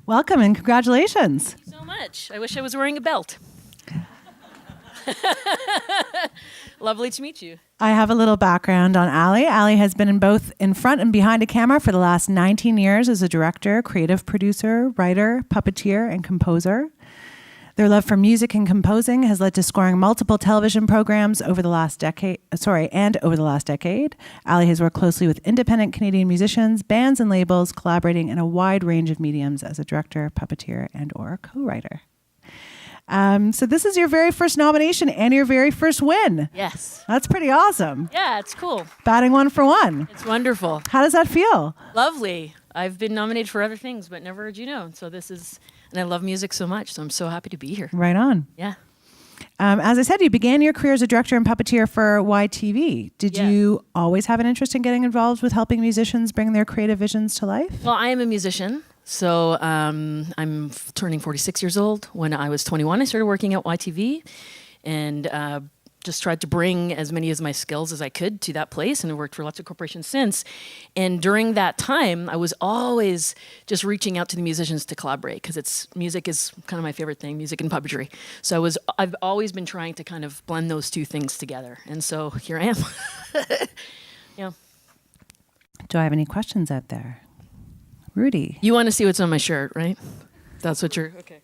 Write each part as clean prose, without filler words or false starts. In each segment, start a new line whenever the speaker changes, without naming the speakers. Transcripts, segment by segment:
Welcome and congratulations.
Thank you so much. I wish I was wearing a belt. Lovely to meet you.
I have a little background on Allie. Allie has been in both in front and behind a camera for the last 19 years as a director, creative producer, writer, puppeteer, and composer. Their love for music and composing has led to scoring multiple television programs over the last decade. Allie has worked closely with independent Canadian musicians, bands, and labels, collaborating in a wide range of mediums as a director, puppeteer, and/or co-writer. So this is your very first nomination and your very first win.
Yes.
That's pretty awesome.
Yeah, it's cool.
Batting 1 for 1.
It's wonderful.
How does that feel?
Lovely. I've been nominated for other things, but never a Juno. So this is, and I love music so much, so I'm so happy to be here.
Right on.
Yeah.
As I said, you began your career as a director and puppeteer for YTV. Did you always have an interest in getting involved with helping musicians bring their creative visions to life?
Well, I am a musician. So I'm turning 46 years old. When I was 21, I started working at YTV and just tried to bring as many of my skills as I could to that place, and I've worked for lots of corporations since. And during that time, I was always just reaching out to the musicians to collaborate, because music is kind of my favorite thing, music and puppetry. So I've always been trying to kind of blend those two things together. And so here I am. Yeah.
Do I have any questions out there? Rudy.
You want to see what's on my shirt, right? That's what you're, okay.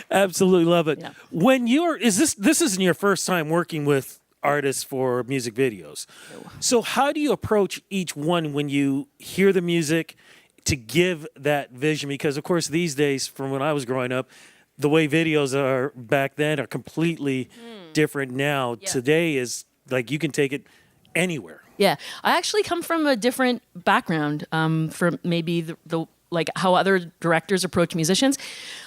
Absolutely love it.
Yeah.
When this isn't your first time working with artists for music videos. No. So how do you approach each one when you hear the music to give that vision? Because of course these days, from when I was growing up, the way videos are back then are completely different now. Yeah. Today is like you can take it anywhere.
Yeah, I actually come from a different background from maybe the like how other directors approach musicians.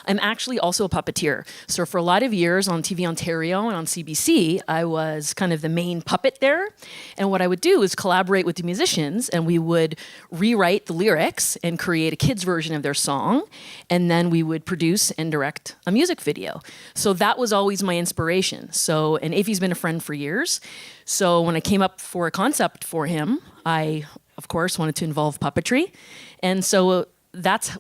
I'm actually also a puppeteer. So for a lot of years on TV Ontario and on CBC, I was kind of the main puppet there. And what I would do is collaborate with the musicians, and we would rewrite the lyrics and create a kid's version of their song. And then we would produce and direct a music video. So that was always my inspiration. So, and Afi's been a friend for years. So when I came up for a concept for him, I, of course, wanted to involve puppetry. And so that's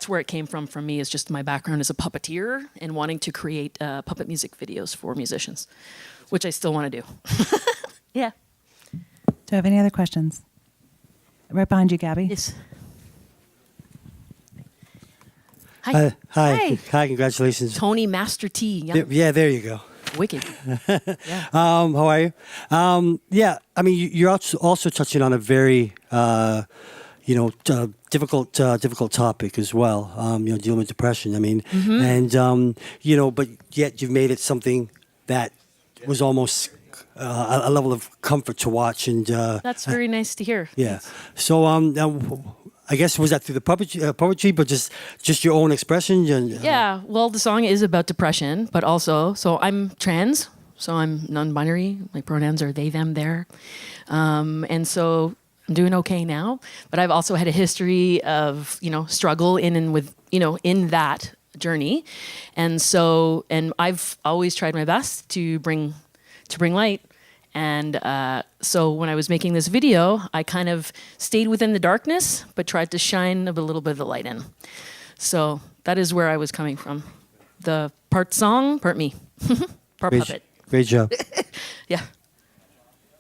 where it came from me, is just my background as a puppeteer and wanting to create puppet music videos for musicians, which I still want to do. Yeah.
Do I have any other questions? Right behind you, Gabby.
Yes. Hi.
Hi, congratulations.
Tony Master T.
Yeah, there you go.
Wicked. Yeah.
How are you? Yeah, I mean, you're also touching on a very, difficult topic as well. Dealing with depression. I mean, and but yet you've made it something that was almost a level of comfort to watch. And
that's very nice to hear.
Yeah.
Thanks.
So I guess was that through the poetry, but just your own expression?
Yeah. Well, the song is about depression, but also, so I'm trans, so I'm non-binary. My pronouns are they, them, their, and so I'm doing okay now. But I've also had a history of struggle in that journey, and I've always tried my best to bring light. And so when I was making this video, I kind of stayed within the darkness, but tried to shine a little bit of the light in. So that is where I was coming from. The part song, part me, part puppet.
Great job.
Yeah.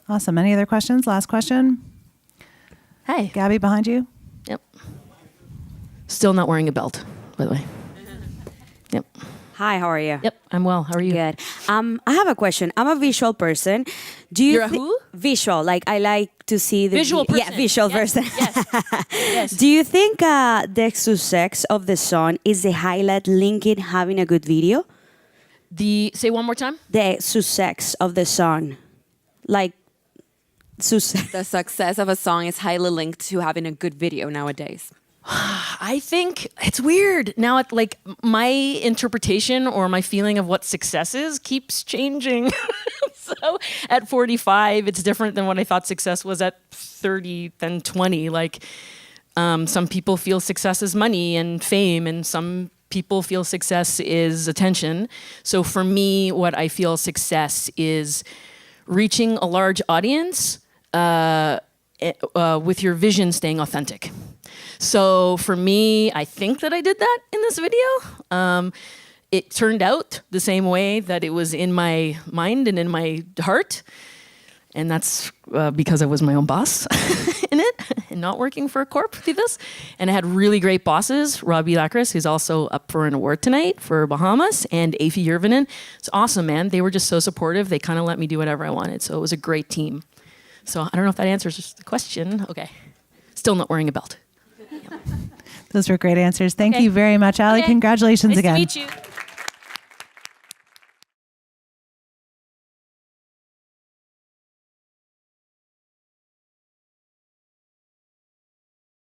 Awesome. Any other questions? Last question.
Hi.
Gabby, behind you.
Yep. Still not wearing a belt, by the way. Yep.
Hi, how are you?
Yep, I'm well. How are you?
Good. I have a question. I'm a visual person.
You're a who?
Visual. Like, I like to see the
visual person.
Yeah, visual person.
Yes. Yes.
Do you think the success of the song is the highlight linking having a good video?
Say one more time.
The success of the song, like success.
The success of a song is highly linked to having a good video nowadays.
I think it's weird. Now, my interpretation or my feeling of what success is keeps changing. So at 45, it's different than what I thought success was at 30, then 20. Some people feel success is money and fame, and some people feel success is attention. So for me, what I feel success is reaching a large audience, with your vision staying authentic. So for me, I think that I did that in this video. It turned out the same way that it was in my mind and in my heart. And that's because I was my own boss in it and not working for a corp through this. And I had really great bosses, Robbie Lacris, who's also up for an award tonight for Bahamas, and Afi Yervinen. It's awesome, man. They were just so supportive. They kind of let me do whatever I wanted. So it was a great team. So I don't know if that answers the question. Okay. Still not wearing a belt.
Those were great answers. Thank
Okay.
you very much, Ali.
Okay.
Congratulations
Nice
again.
to meet you.